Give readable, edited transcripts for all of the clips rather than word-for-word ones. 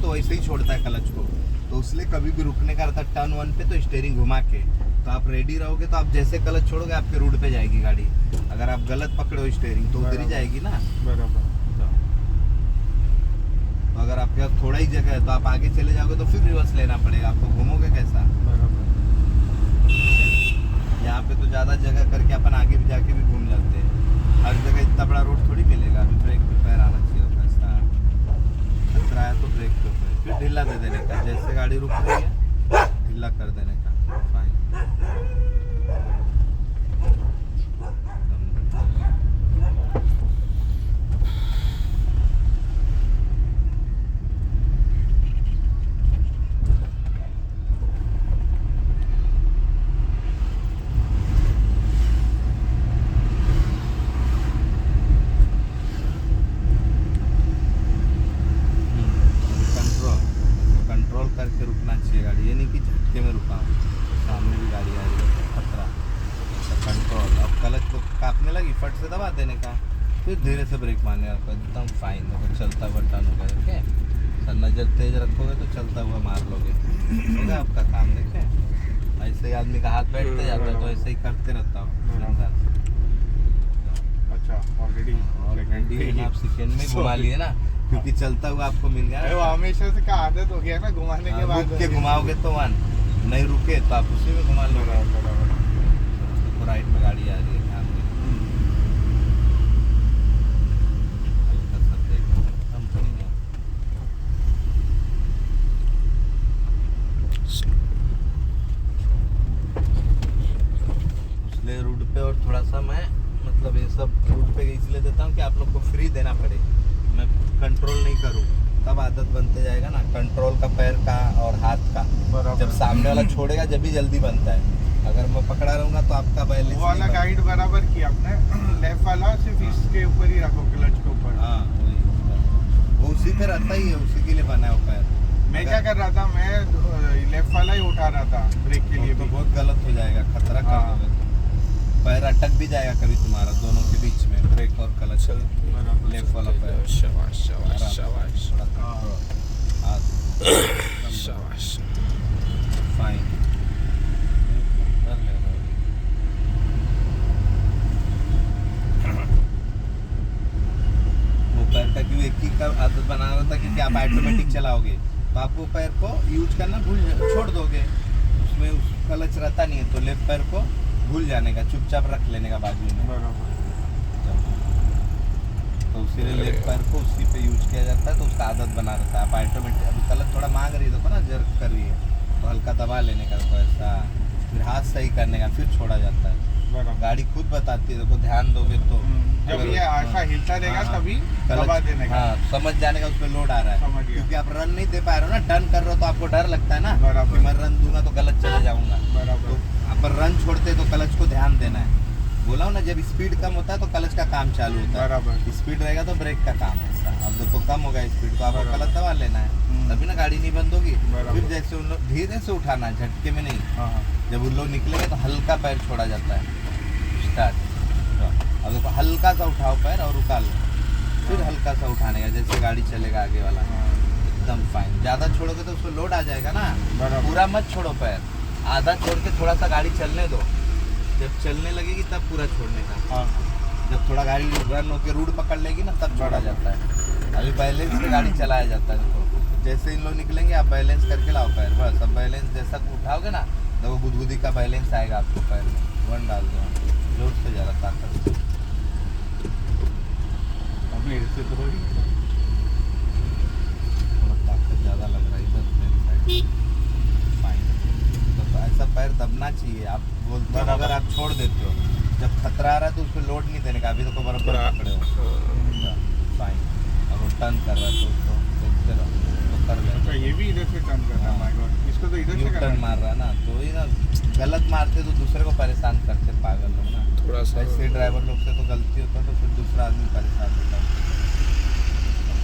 तो वैसे ही छोड़ता है क्लच को, तो इसलिए कभी भी रुकने का रहता टर्न 1 पे तो स्टीयरिंग घुमा के, तो आप रेडी रहोगे तो आप जैसे क्लच छोड़ोगे आपके रूट पे जाएगी गाड़ी। अगर आप गलत पकड़ो स्टीयरिंग तो उधर ही जाएगी ना। बराबर। तो अगर आपके पास थोड़ा ही जगह है तो आप आगे चले जाओगे तो फिर रिवर्स लेना पड़ेगा आपको, घूमोगे कैसा। यहाँ पे तो ज़्यादा जगह करके अपन आगे भी जाके भी घूम जाते हैं, हर जगह इतना बड़ा रोड थोड़ी मिलेगा। अभी ब्रेक पे पैर आना चाहिए होता है, स्टार्ट खतरा है तो ब्रेक पे पैर, फिर ढीला दे देने का, जैसे गाड़ी रुक रही है ढीला कर देने का। फाइन। करके रुकना चाहिए गाड़ी, ये नहीं कि झटके में रुका हूँ, सामने भी गाड़ी आ रही है खतरा। कंट्रोल, अब क्लच को काटने लगी फट से दबा देने का, फिर धीरे से ब्रेक मारने का, एकदम फाइन होगा, चलता हुआ टर्न होगा। देखे सर, नज़र तेज रखोगे तो चलता हुआ मार लोगे, होगा आपका काम। देखे ऐसे ही आदमी का हाथ बैठते जाता है तो ऐसे ही करते रहता हूँ। अच्छा, ऑलरेडी आप सेकेंड में घुमा लिए ना, क्योंकि चलता हुआ आपको मिल गया। वो हमेशा से का आदत हो गया ना घुमाने के बाद। रुक के घुमाओगे तो 1, नहीं रुके तो आप उसी में घुमा लो। तो राइट में गाड़ी आ रही है, ध्यान दें। हल्का सा ब्रेक, एकदम बढ़िया। उसले रूट पे और थोड़ा सा मैं मतलब ये सब रूट पे इसलिए देता हूँ कि आप लोग को फ्री देना पड़े, मैं कंट्रोल नहीं करूँ, तब आदत बनते जाएगा ना कंट्रोल का, पैर का और हाथ का। जब सामने वाला छोड़ेगा जब भी जल्दी बनता है, अगर मैं पकड़ा रहूँगा तो आपका बैलेंस वो वाला गाइड बराबर किया आपने, लेफ्ट वाला सिर्फ इसके ऊपर ही रखो, क्लच के ऊपर। हाँ वही, वो उसी पे रहता ही है, उसी के लिए बना है वो पैर। मैं क्या कर रहा था, मैं लेफ्ट वाला ही उठा रहा था ब्रेक के लिए। तो बहुत गलत हो जाएगा, खतरा कर दोगे, पैर अटक भी जाएगा कभी तुम्हारा दोनों के बीच में, ब्रेक और क्लच। लेफ्ट वाला पैर शाबाश शाबाश शाबाश शाबाश, फाइन। वो पैर का क्यों एक ही का आदत बना रहा था, क्योंकि आप ऑटोमेटिक चलाओगे तो आप वो पैर को यूज करना छोड़ दोगे, उसमें क्लच रहता नहीं है, तो लेफ्ट पैर को भूल जाने का, चुपचाप रख लेने का बाजू में। तो उसीलिए लेफ्ट पैर को उसी पे यूज किया जाता है, तो उसका आदत बना रहता है। आप ऑटोमेटिक अभी क्लच थोड़ा मांग रही है, देखो ना जर्क कर रही है, तो हल्का दबा लेने का, तो ऐसा फिर हाथ सही करने का, फिर छोड़ा जाता है। गाड़ी खुद बताती है, देखो ध्यान दोगे तो जब ये ऐसा हिलता रहेगा तभी दबा देने का। हाँ, समझ जाने का उसमें लोड आ रहा है, क्योंकि आप रन नहीं दे पा रहे हो ना, टर्न कर रहे हो तो आपको डर लगता है ना कि मैं रन दूंगा तो गलत चले जाऊंगा। तो आप रन छोड़ते तो क्लच को ध्यान देना है। बोला हूं ना, जब स्पीड कम होता है तो क्लच का काम चालू होता है, स्पीड रहेगा तो ब्रेक का काम है। अब देखो कम होगा स्पीड तो आपको क्लच दबा लेना है, तभी ना गाड़ी नहीं बंद होगी। फिर जैसे उन लोग धीरे से उठाना है, झटके में नहीं। जब उन लोग निकलेंगे तो हल्का पैर छोड़ा जाता है, स्टार्ट। अब देखो हल्का सा उठाओ पैर और रुका लो, फिर हल्का सा उठाने का, जैसे गाड़ी चलेगा आगे वाला, एकदम फाइन। ज़्यादा छोड़ोगे तो उसको लोड आ जाएगा ना, पूरा मत छोड़ो पैर, आधा छोड़ के थोड़ा सा गाड़ी चलने दो, जब चलने लगेगी तब पूरा छोड़ने का। जब थोड़ा गाड़ी रन होकर रूट पकड़ लेगी ना तब छोड़ा जाता है। अभी बैलेंस से गाड़ी चलाया जाता है। देखो जैसे इन लोग निकलेंगे आप बैलेंस करके लाओ पैर, बस अब बैलेंस जैसा उठाओगे ना तो वो गुदगुदी का बैलेंस आएगा आपको पैर में। 1 डाल दो जोर से, ज़्यादा ताकत से, थोड़ा ताकत ज़्यादा लग रहा है इधर फाइन। तो ऐसा पैर दबना चाहिए। आप बोलते हो अगर आप छोड़ देते हो, जब खतरा आ रहा है तो उसको लोड नहीं देने का, अभी तो बराबर पकड़े हो, फाइन। अब वो टर्न कर रहा है तो उसको देखते रहो तो कर ले। अच्छा, ये भी इधर से टर्न कर रहा है, माय गॉड, इसको तो इधर से टर्न मार रहा है ना, तो ये ना गलत मारते तो दूसरे को परेशान करते पागल लोग ना। थोड़ा सा ऐसे ड्राइवर लोग से तो गलती होता तो फिर दूसरा आदमी परेशान होता।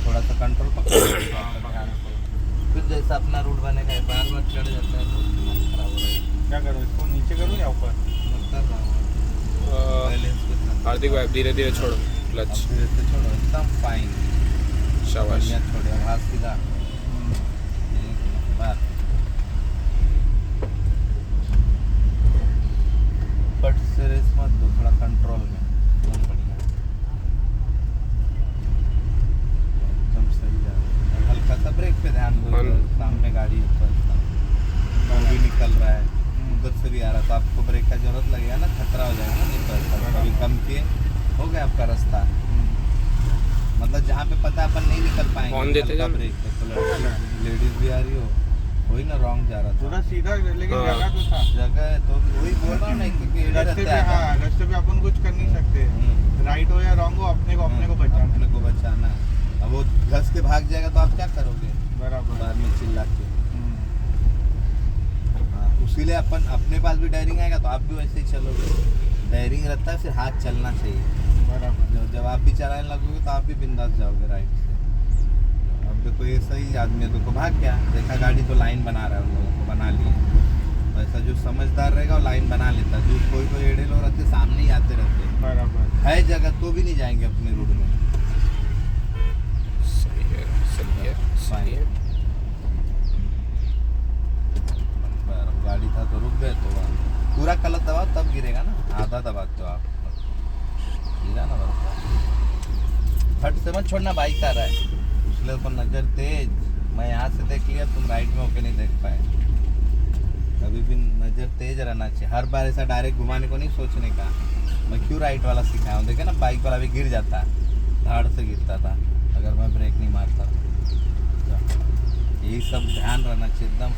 थोड़ा सा कंट्रोल पकड़, फिर जैसा अपना रूट बनेगा, बार बार चढ़ जाता है तो मन खराब हो रहा है। क्या करूँ, इसको नीचे करूँ या ऊपर? कर रहा हूँ हार्दिक भाई, धीरे धीरे छोड़ो क्लच, धीरे से छोड़ो, एकदम फाइन, शाबाश। छोड़ो, हाथ सीधा। ब्रेक पे ध्यान दो, हाँ। सामने गाड़ी ऊपर वो भी निकल रहा है, उधर से भी आ रहा है, तो आपको ब्रेक का जरूरत लगेगा ना, खतरा हो जाएगा ना। नहीं तो अभी कम किए हो गया आपका रास्ता, मतलब जहाँ पे पता है अपन नहीं निकल पाएंगे हॉर्न देते हल्का जाओ। ब्रेक पे, तो लेडीज भी आ रही हो, वही ना रॉन्ग जा रहा था थोड़ा सीधा, लेकिन हाँ। जगह तो था जगह है, तो वही बोल रहा हूँ ना, क्योंकि एड़े रास्ते रहते पे। हैं हाँ, रास्ते पे अपन कुछ कर नहीं सकते, हम्म। राइट हो या रॉन्ग हो, अपने को बचाना। अपने को बचाना है। अब वो घस के भाग जाएगा तो आप क्या करोगे बराबर। बाद में चिल्ला के। हाँ, उसीलिए अपन अपने पास भी डायरिंग आएगा तो आप भी वैसे ही चलोगे। डायरिंग रहता है, फिर हाथ चलना चाहिए। बराबर। जब आप भी चलाने लगोगे तो आप भी बिंदास जाओगे राइट से। अब देखो ये सही आदमी है, देखो भाग गया, देखा गाड़ी तो लाइन बना रहा है, उन लोगों को बना लिए। वैसा जो समझदार रहेगा वो लाइन बना लेता है, जो कोई एड़े लोग रहते सामने ही आते रहते बराबर। है जगह तो भी नहीं जाएंगे अपने रूट में। सही है, सही है, सही है। पर गाड़ी था तो रुक गए, तो वहाँ पूरा कलच दबाओ तब गिरेगा ना, आधा दबाते हो आप गिरा ना बस। फट से मत छोड़ना, बाइक आ रहा है उसले को नज़र तेज। मैं यहाँ से देख लिया, तुम राइट में होके नहीं देख पाए। कभी भी नज़र तेज रहना चाहिए, हर बार ऐसा डायरेक्ट घुमाने को नहीं सोचने का। मैं क्यों राइट वाला सिखाया हूँ, देखे ना बाइक वाला भी गिर जाता, धाड़ से गिरता था अगर मैं ब्रेक नहीं मारता। यही सब ध्यान रहना चाहिए एकदम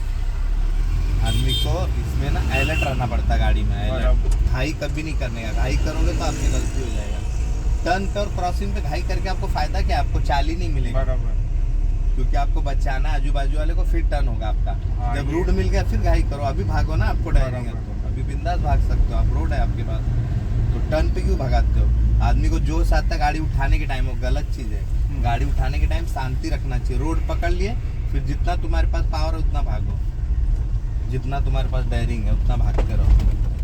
आदमी को। इसमें ना अलर्ट रहना पड़ता है गाड़ी में, अलर्ट। घाई कभी नहीं करने का, घाई करोगे तो आपकी गलती हो जाएगा। टर्न पर क्रॉसिंग पे घाई करके आपको फायदा क्या, आपको चाल ही नहीं मिलेगा, बराबर। क्योंकि आपको बचाना है आजू बाजू वाले को, फिर टर्न होगा आपका। हाँ, जब ये- रूट मिल गया फिर घाई करो, अभी भागो ना, आपको डायरिंग है बराबर। तो अभी बिंदास भाग सकते हो आप, रोड है आपके पास, तो टर्न पे क्यों भगाते हो। आदमी को जोश आता है गाड़ी उठाने के टाइम, वो गलत चीज़ है। गाड़ी उठाने के टाइम शांति रखना चाहिए, रोड पकड़ लिए, फिर जितना तुम्हारे पास पावर है उतना भागो, जितना तुम्हारे पास डायरिंग है उतना भागते रहो।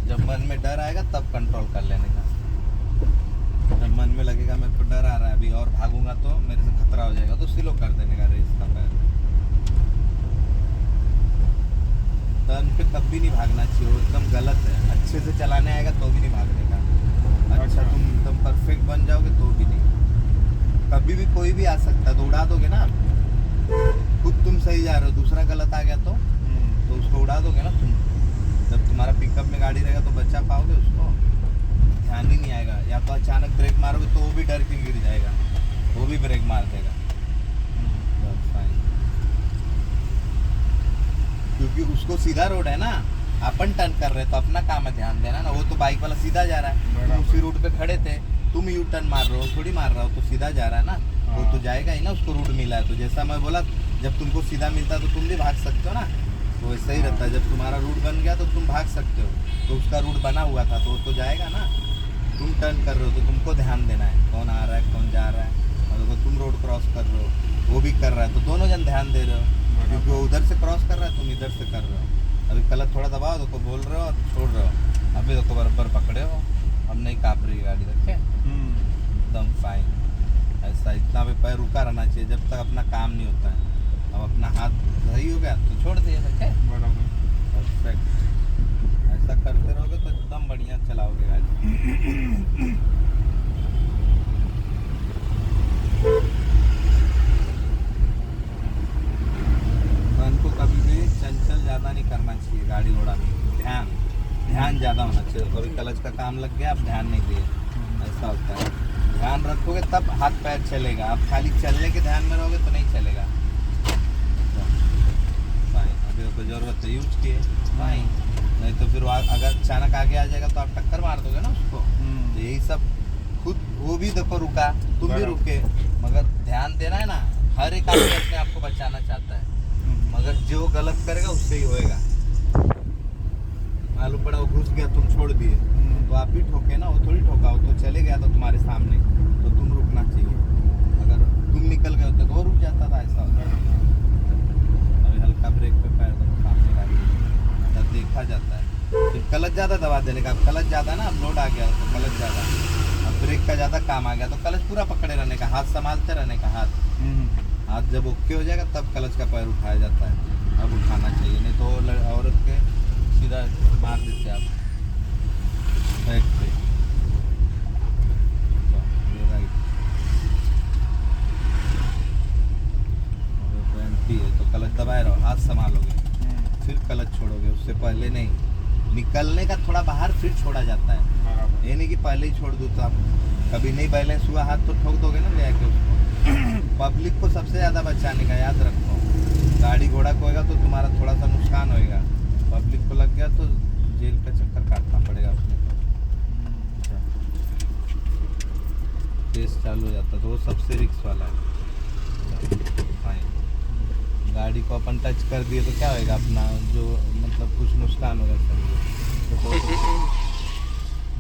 जब मन में डर आएगा तब कंट्रोल कर लेने का। जब मन में लगेगा मेरे को डर आ रहा है अभी और भागूंगा तो मेरे से खतरा हो जाएगा, तो स्लो कर देने का रेस का पैर। टर्न पे कभी नहीं भागना चाहिए, वो एकदम गलत है। अच्छे से चलाने आएगा तो भी नहीं भागने का। अच्छा तुम एकदम परफेक्ट बन जाओगे तो भी नहीं। कभी भी कोई भी आ सकता है, तो उड़ा दोगे ना। खुद तुम सही जा रहे हो, दूसरा गलत आ गया तो उसको उड़ा दोगे ना तुम। जब तुम्हारा पिकअप में गाड़ी रहेगा तो बचा पाओगे उसको, ध्यान ही नहीं आएगा। या तो अचानक ब्रेक मारोगे तो वो भी डर के गिर जाएगा, वो भी ब्रेक मार देगा। क्योंकि उसको सीधा रोड है ना, अपन टर्न कर रहे हैं तो अपना काम है ध्यान देना ना। वो तो बाइक वाला सीधा जा रहा है, तुम उसी रूट पे खड़े थे, तुम यू टर्न मार रहे हो, थोड़ी मार रहा हो, तो सीधा जा रहा है ना। वो तो जाएगा ही ना, उसको रूट मिला है। तो जैसा मैं बोला, जब तुमको सीधा मिलता तो तुम भी भाग सकते हो ना, तो वैसा ही रहता है। जब तुम्हारा रूट बन गया तो तुम भाग सकते हो, तो उसका रूट बना हुआ था तो वो तो जाएगा ना। तुम टर्न कर रहे हो तो तुमको ध्यान देना है कौन आ रहा है कौन जा रहा है। और अगर तुम रोड क्रॉस कर रहे हो, वो भी कर रहा है, तो दोनों जन ध्यान दे रहे हो, क्योंकि वो उधर से क्रॉस कर रहा है, तुम इधर से कर रहे हो। अभी कलच थोड़ा दबाओ, देखो बोल रहे हो और छोड़ रहे हो, अभी देखो बराबर पकड़े हो, अब नहीं काँप रही गाड़ी, रखे एकदम फाइन। ऐसा इतना भी पैर रुका रहना चाहिए जब तक अपना काम नहीं होता है। अब अपना हाथ सही हो गया तो छोड़ दिए, रखे परफेक्ट। ऐसा करते रहोगे तो एकदम बढ़िया चलाओगे गाड़ी। मन को कभी भी चंचल ज़्यादा नहीं करना चाहिए गाड़ी घोड़ा में, ध्यान ज़्यादा होना चाहिए। कभी क्लच का काम लग गया, आप ध्यान नहीं दिए, ऐसा होता है। ध्यान रखोगे तब हाथ पैर चलेगा, आप खाली चलने के ध्यान में रहोगे तो नहीं चलेगा। अभी आपको जरूरत है यूज किए भाई, नहीं तो फिर अगर अचानक आगे आ जाएगा तो आप टक्कर मार दोगे ना उसको। तो यही सब खुद, वो भी देखो रुका, तुम भी रुके, मगर ध्यान देना है ना। हर एक आदमी अपने आप को बचाना चाहता है, मगर जो गलत करेगा उससे ही होएगा। मालूम पड़ा वो घुस गया, तुम छोड़ दिए, तो आप भी ठोके ना, वो थोड़ी ठोका, वो तो चले गया था तुम्हारे सामने, तो तुम रुकना चाहिए। अगर तुम निकल गए होते तो वो रुक जाता था, ऐसा होता है। अभी हल्का ब्रेक पे पैर दो, सामने गाड़ी तब देखा जाता है। फिर क्लच ज़्यादा दबा देने का, अब क्लच ज़्यादा ना, अब लोड आ गया तो क्लच ज़्यादा, अब ब्रेक का ज़्यादा काम आ गया तो क्लच पूरा पकड़े रहने का, हाथ संभालते रहने का। हाथ जब ओके हो जाएगा तब क्लच का पैर उठाया जाता है, अब उठाना चाहिए, नहीं तो औरत के सीधा मार देते आप बैक पे। राइट क्लच दबाए रहो, हाथ संभालोगे, फिर क्लच छोड़ोगे, उससे पहले नहीं। निकलने का थोड़ा बाहर फिर छोड़ा जाता है, ये नहीं कि पहले ही छोड़ दूँ तो आप कभी नहीं बैलेंस हुआ हाथ तो ठोक दोगे ना ले आके उसको। पब्लिक को सबसे ज़्यादा बचाने का याद रखो, गाड़ी घोड़ा को होगा तो तुम्हारा थोड़ा सा नुकसान होएगा, पब्लिक को लग गया तो जेल का चक्कर काटना पड़ेगा अपने को, केस चालू हो जाता तो वो सबसे रिस्क वाला है। गाड़ी को अपन टच कर दिए तो क्या होएगा, अपना जो मतलब कुछ नुकसान होगा समझो।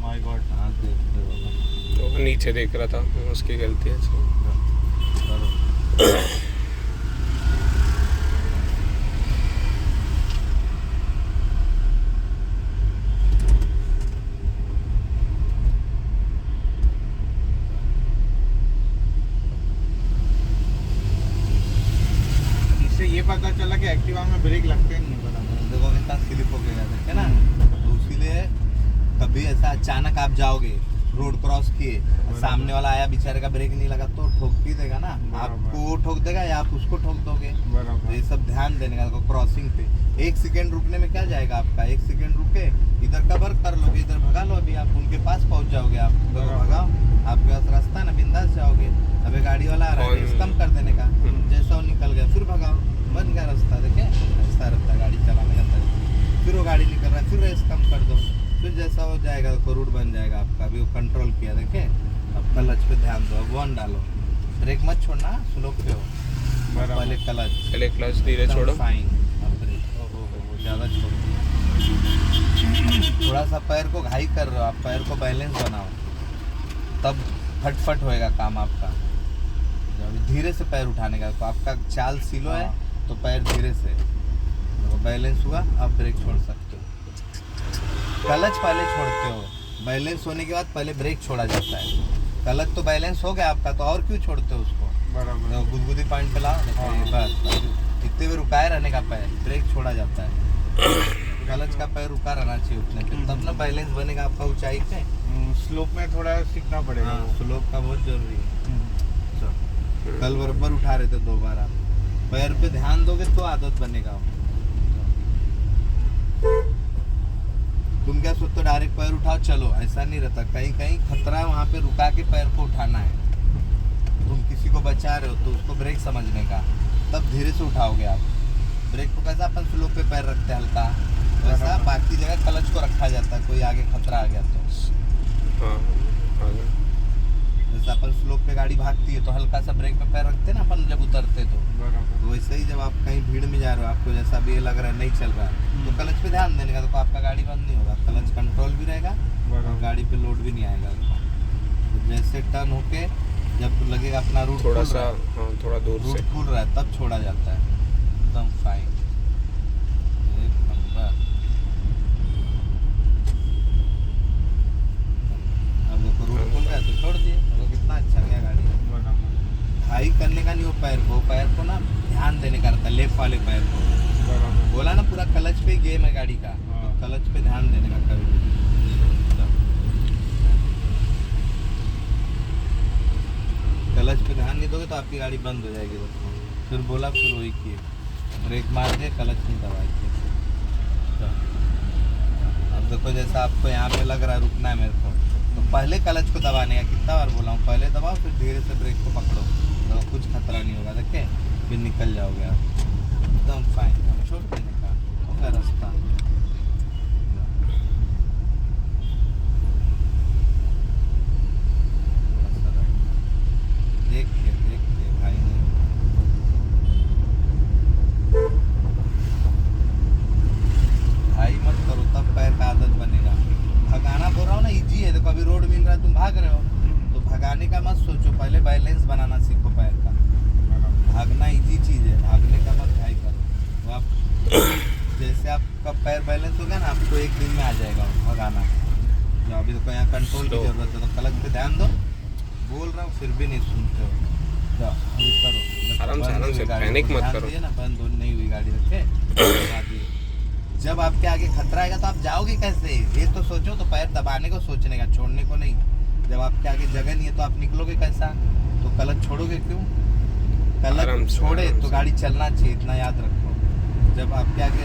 माय गॉड, हाँ देख रहे हो तो नीचे देख रहा था, उसकी गलती है। इससे ये पता चला कि एक्टिवा में ब्रेक लगते नहीं है बराबर। देखो कितना स्लिप हो गया देखे ना, तो इसीलिए कभी ऐसा अचानक आप जाओगे रोड क्रॉस किए, सामने वाला आया बेचारे का ब्रेक नहीं लगा तो ठोक ही देगा ना, आपको वो ठोक देगा या आप उसको ठोक दोगे। तो ये सब ध्यान देने का, क्रॉसिंग पे 1 सेकेंड रुकने में क्या जाएगा आपका, 1 सेकेंड रुके इधर कवर कर लोगे, इधर भगा लो, अभी आप उनके पास पहुंच जाओगे, आप भगाओ, आपके पास रास्ता है ना, बिंदास जाओगे। अबे गाड़ी वाला आ रहा है, रेस कम कर देने का, जैसा वो निकल गया फिर भगाओ, बन गया रास्ता। देखे ऐसा रहता है गाड़ी चलाने का तरीका, फिर वो गाड़ी निकल रहा है फिर रेस कम कर दो, फिर जैसा हो जाएगा तो रूट बन जाएगा आपका। अभी वो कंट्रोल किया देखे, अब क्लच पे ध्यान दो, अब वन डालो, ब्रेक मत छोड़ना, स्लो पे हो, पहले क्लच धीरे छोड़ो, फाइन, अब ब्रेक ज़्यादा छोड़ो, थोड़ा सा पैर को घाई कर रहे हो आप, पैर को बैलेंस बनाओ, तब फटफट होएगा काम आपका। जब धीरे से पैर उठाने का, तो आपका चाल स्लो है तो पैर धीरे से, तो बैलेंस हुआ अब ब्रेक छोड़ सकते हो। क्लच पहले छोड़ते हो, बैलेंस होने के बाद पहले ब्रेक छोड़ा जाता है। क्लच तो बैलेंस हो गया आपका तो और क्यों छोड़ते हो उसको, बराबर। गुदगुदी पॉइंट पे लाओ, बस इतने में रुकाए रहने का पैर, ब्रेक छोड़ा जाता है। क्लच का पैर रुका रहना चाहिए उठने पे, तब ना बैलेंस बनेगा आपका ऊंचाई पे। स्लोप में थोड़ा सीखना पड़ेगा, स्लोप का बहुत जरूरी है। कल बराबर उठा रहे थे 2 बार, आप पैर पे ध्यान दोगे तो आदत बनेगा। तुम क्या सोचते हो डायरेक्ट पैर उठाओ चलो, ऐसा नहीं रहता, कहीं कहीं खतरा है, वहाँ पे रुका के पैर को उठाना है। तुम किसी को बचा रहे हो तो उसको ब्रेक समझने का, तब धीरे से उठाओगे आप। ब्रेक को कैसा अपन स्लो पे पैर रखते हैं हल्का, वैसा बाकी जगह क्लच को रखा जाता है, कोई आगे खतरा आ गया तो। जैसे अपन स्लोप पे गाड़ी भागती है तो हल्का सा ब्रेक पे पैर रखते हैं ना अपन जब उतरते तो वैसे ही जब आप कहीं भीड़ में जा रहे हो, आपको जैसा भी ये लग रहा है नहीं चल रहा है तो क्लच पे ध्यान देने का, तो आपका गाड़ी बंद नहीं होगा, क्लच कंट्रोल भी रहेगा और गाड़ी पे लोड भी नहीं आएगा। तो जैसे टर्न होके जब लगेगा अपना रूट थोड़ा सा थोड़ा दूर से रूट खुल रहा है तब छोड़ा जाता है, एकदम फाइन। अब देखो रूट खुल रहा है तो छोड़ दिए, वो कितना अच्छा गया गाड़ी। हाई करने का नहीं, वो पैर को ना ध्यान देने का रहता है, लेफ्ट वाले पैर को। बोला ना पूरा क्लच पे ही गेम है गाड़ी का, तो क्लच पे ध्यान देने का कभी भी। क्लच पे ध्यान नहीं दोगे तो आपकी गाड़ी बंद हो जाएगी दोस्तों। फिर बोला फिर वही किए, ब्रेक मार के क्लच नहीं दबाए थे। अब देखो जैसा आपको यहाँ पे लग रहा है रुकना है मेरे को, तो पहले क्लच को दबाने का, कितना बार बोला हूँ, पहले दबाओ फिर धीरे से ब्रेक को पकड़ो, तो कुछ खतरा नहीं होगा। देखे फिर निकल जाओगे आप एकदम फाइन। अब छोड़ देने का होगा रास्ता। देखिए भाई नहीं भाई मत करो, तब पैर का आदत बनेगा। भगाना बोल रहा हूँ ना, इजी है। देखो अभी रोड मिल रहा है, तुम भाग रहे हो तो भगाने का मत सोचो, पहले बैलेंस बनाना सीखो पैर का। भागना इजी चीज़ है, भागने का मत ट्राई करो। तो आप जैसे आपका पैर बैलेंस होगा ना, आपको एक दिन में आ जाएगा भगाना। जो अभी तो यहाँ कंट्रोल की जरूरत है, तो क्लच पे ध्यान दो। बोल रहा हूँ फिर भी नहीं सुनते हो, तो अभी करो आराम से पैनिक मत करो ना। बंद नहीं हुई गाड़ी, रखे जब आपके आगे खतरा आएगा तो आप जाओगे कैसे, ये तो सोचो। तो पैर दबाने को सोचने का, छोड़ने को नहीं। जब आपके आगे जगह नहीं है तो आप निकलोगे कैसा, तो क्लच छोड़ोगे क्यों। क्लच से, छोड़े आराम तो से। गाड़ी चलना चाहिए, इतना याद रखो। जब आपके आगे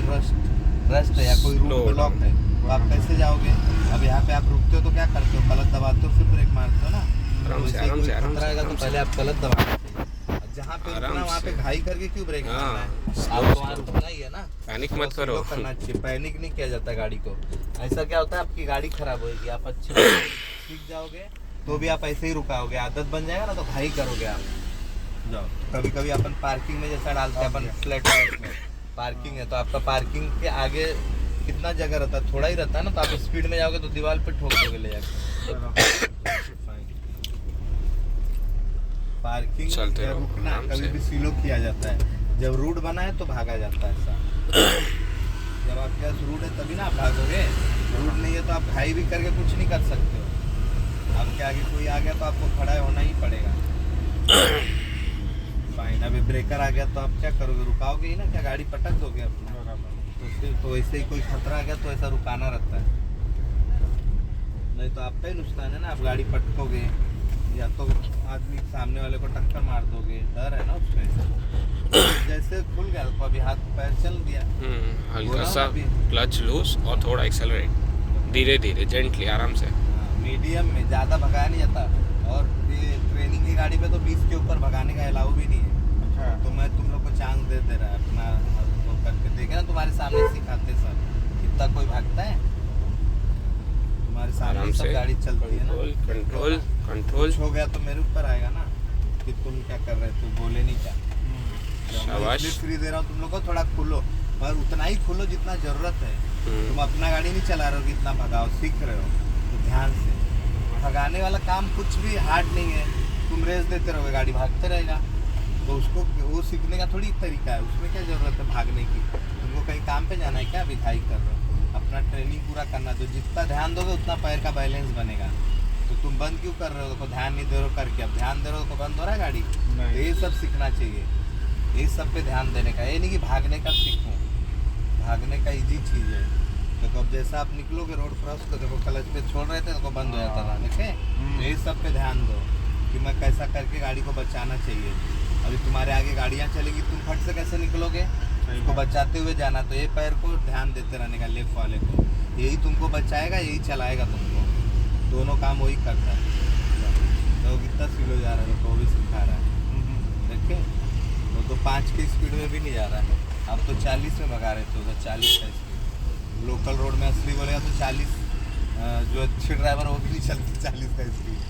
रस्ट है या कोई रूट Slow ब्लॉक down। है तो आप कैसे जाओगे? अब यहाँ पे आप रुकते हो तो क्या करते हो? क्लच दबाते हो फिर ब्रेक मारते हो ना। आराम तो से, वैसे ही आराम कोई से, आराम खतरा से, आएगा तो आराम से। पहले आप क्लच दबाना चाहिए। और जहाँ पे आराम रुकना वहाँ पे से। घाई करके क्यों ब्रेक हाँ, मारना है? slow, आपको वहाँ slow। रुकना ही है ना। पैनिक थोड़ा मत करो। slow करना चाहिए, पैनिक नहीं किया जाता गाड़ी को। ऐसा क्या होता है, आपकी गाड़ी खराब होगी। आप अच्छे से सीख जाओगे तो भी आप ऐसे ही रुकाओगे, आदत बन जाएगा ना तो घाई करोगे आप। जाओ, कभी कभी अपन पार्किंग में जैसा डालते हैं अपन फ्लैट में पार्किंग है तो आपका पार्किंग के आगे कितना जगह रहता है? थोड़ा ही रहता है ना। तो आप स्पीड में जाओगे तो दीवार पे ठोक दोगे ले जाके। पार्किंग चलते या रहो, रुकना आराम कभी से। भी स्लो किया जाता है। जब रूट बना है तो भागा जाता है ऐसा। जब आपके पास रूट है तभी ना आप भागोगे। रूट नहीं है तो आप घाई भी करके कुछ नहीं कर सकते हो। आपके आगे कोई आ गया तो आपको खड़ा होना ही पड़ेगा। फाइन। अभी ब्रेकर आ गया तो आप क्या करोगे? रुकाओगे ही ना, क्या गाड़ी पटक दोगे अपना? तो वैसे ही कोई खतरा आ गया तो ऐसा रुकाना रहता है, नहीं तो आपका ही नुकसान है ना। आप गाड़ी पटकोगे या तो आदमी सामने वाले को टक्कर मार दोगे, डर है ना उसमें। जैसे खुल गया तो अभी हाथ पैर चल दिया। हल्का बोला सा ना अभी। क्लच लूज और थोड़ा एक्सेलरेट, धीरे धीरे जेंटली, आराम से। मीडियम में ज़्यादा भगाया नहीं जाता। और ये ट्रेनिंग की गाड़ी पे तो 20 के ऊपर भगाने का अलाउ भी नहीं है। अच्छा तो मैं तुम लोग को चांस दे रहा है अपना वो करके देखे ना, तुम्हारे सामने सिखाते सब। कितना कोई भागता है? तुम्हारे सामने आराम सब से, गाड़ी चलती है ना। Control control. कुछ हो गया तो मेरे ऊपर आएगा ना कि तुम क्या कर रहे थे, बोले नहीं क्या। शाबाश। फ्री दे रहा हूँ तुम लोग को, थोड़ा खुलो, पर उतना ही खुलो जितना जरूरत है। तुम अपना गाड़ी नहीं चला रहे हो कि इतना भगाओ, सीख रहे हो तो ध्यान से। भगाने वाला काम कुछ भी हार्ड नहीं है। तुम रेस देते रहोगे, गाड़ी भागते रहेगा। तो उसको वो सीखने का थोड़ी तरीका है, उसमें क्या जरूरत है भागने की? तुमको कहीं काम पे जाना है क्या? अभी घाई कर रहे हो, अपना ट्रेनिंग पूरा करना। तो जितना ध्यान दोगे उतना पैर का बैलेंस बनेगा। तो तुम बंद क्यों कर रहे हो? तो ध्यान नहीं दे रहे हो करके, अब ध्यान दे रहे हो तो बंद हो रहा है गाड़ी। तो ये सब सीखना चाहिए, ये सब पे ध्यान देने का। ये नहीं कि भागने का सीखूं, भागने का इजी चीज़ है। देखो अब जैसा आप निकलोगे रोड क्रॉस तो देखो क्लच पे छोड़ रहे थे तो बंद हो जाता था, देखे? तो ये सब पे ध्यान दो कि मैं कैसा करके गाड़ी को बचाना चाहिए। अभी तुम्हारे आगे गाड़ियाँ चलेगी, तुम फट से कैसे निकलोगे? उसको बचाते हुए जाना। तो ये पैर को ध्यान देते रहने का, लेफ्ट वाले को। यही तुमको बचाएगा, यही चलाएगा तुमको। दोनों काम वही करता है। तो कितना स्लो जा रहा है, तो वो भी सिखा रहा है। देखे, वो तो 5 की स्पीड में भी नहीं जा रहा है। आप तो 40 में भगा रहे थे उधर, 40 का स्पीड। लोकल रोड में असली बोलेगा तो 40, जो अच्छे ड्राइवर वो भी नहीं चलते 40 का स्पीड।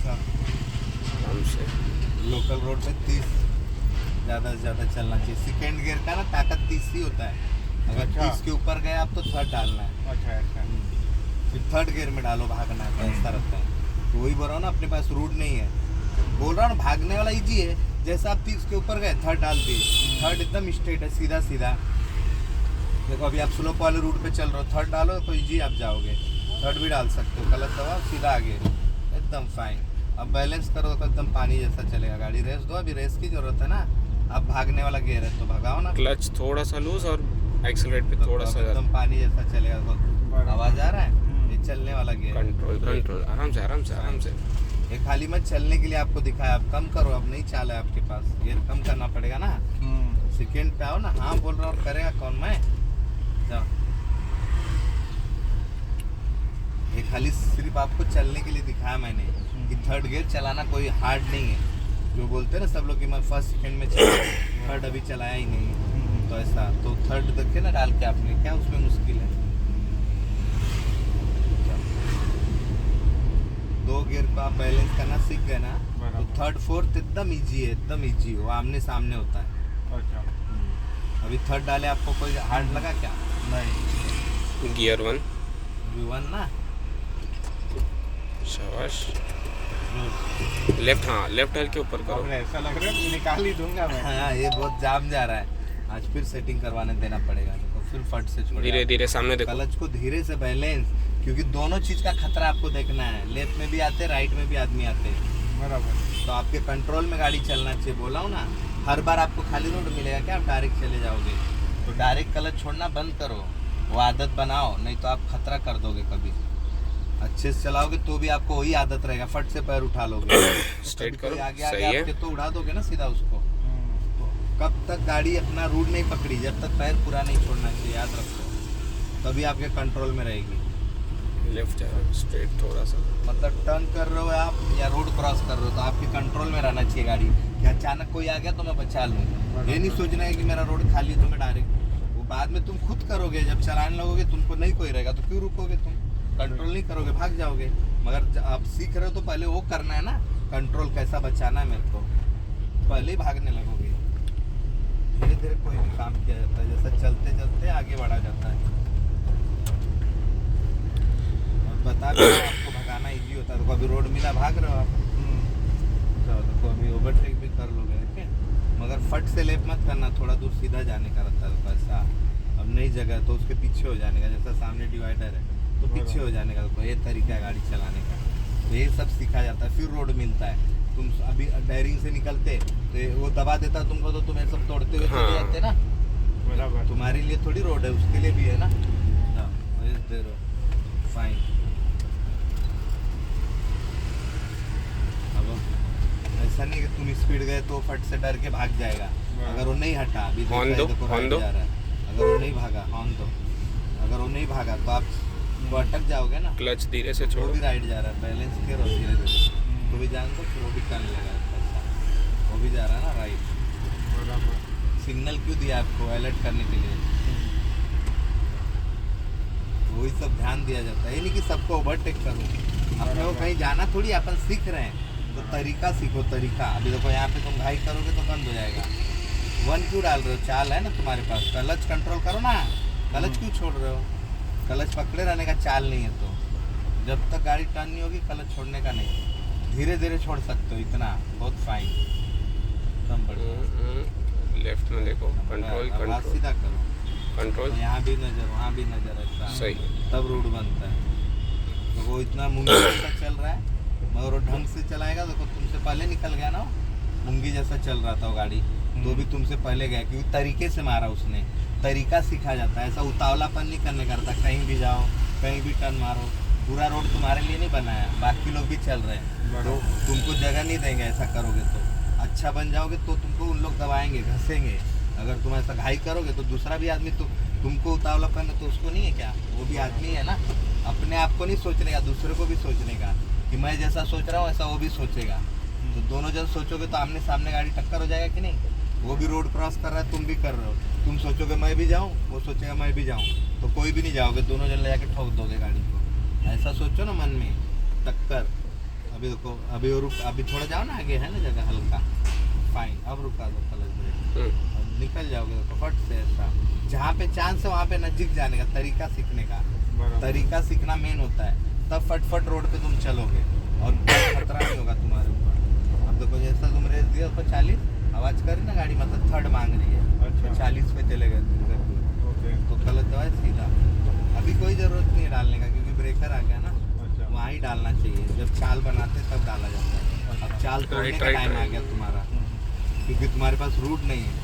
आराम से। लोकल रोड पे 30 ज़्यादा से ज़्यादा चलना चाहिए। सेकेंड गियर का ना ताकत 30 ही होता है। अगर अच्छा। 30 के ऊपर गए आप तो थर्ड डालना है, अच्छा अच्छा फिर थर्ड गियर में डालो, भागना है, ऐसा रहता है। तो वही बोल रहा हूँ ना, अपने पास रूट नहीं है। बोल रहा हूँ भागने वाला इजी है। जैसे आप 30 के ऊपर गए थर्ड डाल दिए, थर्ड एकदम स्ट्रेट है, सीधा सीधा। देखो अभी आप स्लोप वाले रूट पे चल रहे हो, थर्ड डालो तो इजी आप जाओगे। थर्ड भी डाल सकते हो, गलत दबाओ, सीधा आगे, एकदम फाइन। अब बैलेंस करो तो एकदम पानी जैसा चलेगा गाड़ी। रेस दो, अभी रेस की जरूरत है ना। अब भागने वाला गियर है तो भगाओ ना। क्लच थोड़ा सा लूज और एक्सेलरेट पे थोड़ा सा एकदम पानी जैसा चलेगा। तो आवाज आ रहा है, ये चलने वाला गियर है। कंट्रोल कंट्रोल, आराम से आराम से आराम से। ये खाली मत चलने के लिए आपको दिखाया, अब कम करो। अब नहीं चाला है आपके पास, गियर कम करना पड़ेगा ना। सेकेंड पे आओ ना। हाँ बोल रहा हूँ, करेगा कौन? मैं जाओ। ये खाली सिर्फ आपको चलने के लिए दिखाया मैंने कि थर्ड गियर चलाना कोई हार्ड नहीं है। जो बोलते हैं ना सब लोग कि मैं फर्स्ट सेकंड में चला, थर्ड अभी चलाया ही नहीं है। तो ऐसा तो थर्ड देखे ना डाल के आपने, क्या उसमें मुश्किल है? 2 गियर को आप बैलेंस करना सीख गए ना, तो थर्ड फोर्थ एकदम इजी है, एकदम इजी हो, आमने सामने होता है। अच्छा अभी थर्ड डाले, आपको कोई हार्ड लगा क्या? नहीं। गियर 1, V1 ना। शाबाश। लेफ्ट, हाँ लेफ्ट डाल के ऊपर करो। अब ऐसा लग रहा है निकाल ही दूंगा मैं। हाँ ये बहुत जाम जा रहा है, आज फिर सेटिंग करवाने देना पड़ेगा। देखो फिर फट से छोड़, धीरे धीरे सामने देखो। क्लच को धीरे से बैलेंस, क्योंकि दोनों चीज का खतरा आपको देखना है। लेफ्ट में भी आते, राइट में भी आदमी आते, बराबर। तो आपके कंट्रोल में गाड़ी चलना चाहिए। बोला हूँ ना, हर बार आपको खाली रोड मिलेगा क्या? आप डायरेक्ट चले जाओगे? तो डायरेक्ट क्लच छोड़ना बंद करो, वो आदत बनाओ, नहीं तो आप खतरा कर दोगे। कभी अच्छे से चलाओगे तो भी आपको वही आदत रहेगा, फट से पैर उठा लोगे। स्ट्रेट कभी करो, आगे सही आगे है। आपके तो उड़ा दोगे ना सीधा उसको। कब तक गाड़ी अपना रूट नहीं पकड़ी, जब तक पैर पूरा नहीं छोड़ना चाहिए, याद रखो, तभी आपके कंट्रोल में रहेगी। लेफ्ट जा रहे हो स्ट्रेट थोड़ा सा, मतलब टर्न कर रहे हो आप या रोड क्रॉस कर रहे हो तो आपके कंट्रोल में रहना चाहिए गाड़ी, कि अचानक कोई आ गया तो मैं बचा लूँ। ये नहीं सोचना है कि मेरा रोड खाली है तो मैं डायरेक्ट, वो बाद में तुम खुद करोगे, जब चलाने लगोगे तुमको नहीं कोई रहेगा तो क्यों रुकोगे, तुम कंट्रोल नहीं करोगे, भाग जाओगे। मगर आप सीख रहे हो तो पहले वो करना है ना, कंट्रोल कैसा बचाना है मेरे को, पहले ही भागने लगोगे। धीरे धीरे कोई भी काम किया जाता है, जैसा चलते चलते आगे बढ़ा जाता है। और बता भी रहा हूं, आपको भगाना इजी होता है, तो कभी रोड मिला भाग रहे हो आप, तो कभी ओवरटेक भी कर लोगे, ठीक है। मगर फट से लेप मत करना, थोड़ा दूर सीधा जाने का रहता है, तो ऐसा अब नई जगह तो उसके पीछे हो जाने का, जैसा सामने डिवाइडर है तो पीछे हो जाने का, तो ये तरीका है गाड़ी चलाने का। तो ये सब सीखा जाता है, फिर रोड मिलता है। तुम अभी डेयरिंग से निकलते तो वो दबा देता तुमको, तो तुम ये सब तोड़ते हुए चले जाते ना, बराबर। तुम्हारे लिए थोड़ी रोड है, उसके लिए भी है ना। फाइन, अब ऐसा नहीं कि तुम स्पीड गए तो फट से डर के भाग जाएगा, अगर वो नहीं हटा, अभी हॉर्न दो, हॉर्न दो। जा रहा है, अगर वो नहीं भागा हॉर्न दो, अगर वो नहीं भागा तो आप वो अटक जाओगे ना। क्लच धीरे से वो छोड़ो, भी राइट जा रहा है, बैलेंस करो धीरे धीरे, तो भी जान दो, फिर वो भी करने लगा, ऐसा वो भी जा रहा है ना राइट। बराबर। सिग्नल क्यों दिया आपको, अलर्ट करने के लिए, वही सब ध्यान दिया जाता है। ये नहीं कि सबको ओवरटेक करो, अपने को कहीं जाना थोड़ी, अपन सीख रहे हैं तो तरीका सीखो, तरीका। अभी देखो यहाँ पे तुम घाई करोगे तो बंद हो जाएगा, वन क्यों डाल रहे हो, चाल है ना तुम्हारे पास, क्लच कंट्रोल करो ना, क्लच क्यों छोड़ रहे हो, क्लच पकड़े रहने का चाल नहीं है, तो जब तक गाड़ी टर्न नहीं होगी क्लच छोड़ने का नहीं, धीरे धीरे छोड़ सकते हो, इतना बहुत फाइन, एकदम बढ़िया। लेफ्ट में देखो, कंट्रोल अब हाथ कंट्रोल सीधा करो, कंट्रोल, तो यहाँ भी नजर वहाँ भी नजर, ऐसा सही। तब रोड बनता है। तो वो इतना मुंगी जैसा चल रहा है, मगर वो ढंग से चलाएगा, देखो तुमसे पहले निकल गया ना, मुंगी जैसा चल रहा था वो गाड़ी, तो भी तुमसे पहले गया, क्योंकि तरीके से मारा उसने, तरीका सीखा जाता है, ऐसा उतावलापन नहीं करने का रहता, कहीं भी जाओ कहीं भी टर्न मारो, पूरा रोड तुम्हारे लिए नहीं बना है, बाकी लोग भी चल रहे हैं, तो तुमको जगह नहीं देंगे, ऐसा करोगे तो अच्छा बन जाओगे तो तुमको उन लोग दबाएंगे, घसेंगे। अगर तुम ऐसा घाई करोगे तो दूसरा भी आदमी, तो तुमको उतावलापन है तो उसको नहीं है क्या, वो भी आदमी है ना, अपने आप को नहीं सोचने का, दूसरे को भी सोचने का, कि मैं जैसा सोच रहा हूँ ऐसा वो भी सोचेगा, तो दोनों जन सोचोगे तो आमने सामने गाड़ी टक्कर हो जाएगा कि नहीं। वो भी रोड क्रॉस कर रहा है, तुम भी कर रहे हो, तुम सोचोगे मैं भी जाऊँ, वो सोचेगा मैं भी जाऊँ, तो कोई भी नहीं जाओगे, दोनों जन ले जाके ठोक दोगे गाड़ी को, ऐसा सोचो ना मन में, टक्कर। अभी देखो, अभी और अभी थोड़ा जाओ ना आगे, है ना जगह हल्का, फाइन, अब रुका दो क्लच ब्रेक, अब निकल जाओगे, देखो फट से, ऐसा जहाँ पे चांस है वहाँ पे नजदीक जाने का, तरीका सीखने का, तरीका सीखना मेन होता है, तब फटफट रोड पे तुम चलोगे और खतरा नहीं होगा तुम्हारे ऊपर। अब देखो जैसा तुम रेस दिया उसको 40 आवाज करी ना गाड़ी, मतलब थर्ड मांग रही है, अच्छा। 40 पे चले गए तो क्लच दबाए सीधा, अभी कोई जरूरत नहीं है डालने का, क्योंकि ब्रेकर आ गया ना, अच्छा। वहाँ ही डालना चाहिए, जब चाल बनाते तब डाला जाता है। अब चाल तोड़ने का टाइम आ गया तुम्हारा, क्योंकि तुम्हारे पास रूट नहीं है,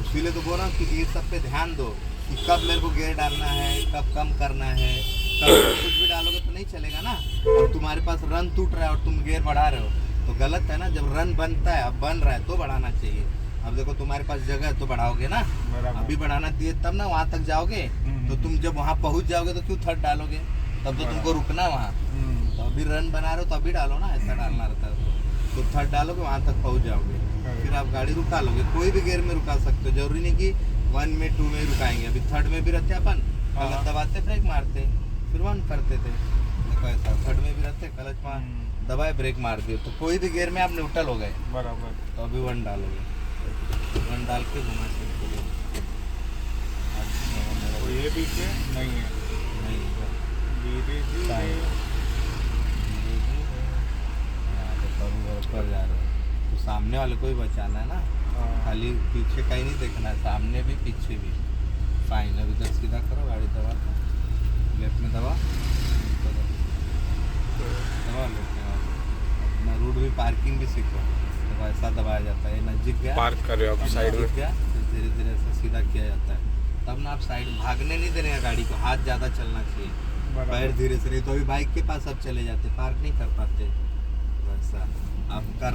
इसीलिए तो बोल रहा हूँ कि ये सब पे ध्यान दो, कि कब मेरे को गियर डालना है, कब कम करना है, कब कुछ भी डालोगे तो नहीं चलेगा ना। अब तुम्हारे पास रन टूट रहा है और तुम गियर बढ़ा रहे हो तो गलत है ना, जब रन बनता है, अब बन रहा है तो बढ़ाना चाहिए। अब देखो तुम्हारे पास जगह है तो बढ़ाओगे ना, अभी बढ़ाना चाहिए तब ना वहाँ तक जाओगे, तो तुम जब वहाँ पहुँच जाओगे तो क्यों थर्ड डालोगे, तब तो तुमको रुकना वहाँ, तो अभी रन बना रहे हो तो अभी डालो ना, ऐसा डालना रहता है, तो थर्ड डालोगे वहाँ तक पहुँच जाओगे, फिर आप गाड़ी रुका लोगे, कोई भी गियर में रुका सकते हो, जरूरी नहीं कि 1 में 2 में रुकाएंगे, अभी थर्ड में भी रहते अपन, क्लच दबाते ब्रेक मारते, फिर 1 करते थे, देखो ऐसा थर्ड में भी रहते, क्लच मार दबाए ब्रेक मार दिए, तो कोई भी गियर में आप न्यूट्रल हो गए, बराबर, तो अभी 1 डालोगे, 1 डाल के घुमा सकते हो। तो ये पीछे नहीं है, नहीं धीरे धीरे ऊपर जा रहे हो तो सामने वाले को ही बचाना है ना, खाली पीछे कहीं नहीं देखना है, सामने भी पीछे भी, फाइन। अब इधर सीधा करो, गाड़ी दबा, लेफ्ट में दबा, दबा लेफ्ट में, अपना रूट भी, पार्किंग भी सीखो, तो ऐसा दबाया जाता है, नजदीक गया पार्क कर रहे हो आप साइड में, गया धीरे धीरे ऐसा सीधा किया जाता है, तब ना आप साइड भागने नहीं देने का गाड़ी को, हाथ ज़्यादा चलना चाहिए, पैर धीरे से, नहीं तो अभी बाइक के पास अब चले जाते, पार्क नहीं कर पाते, वैसा आप कर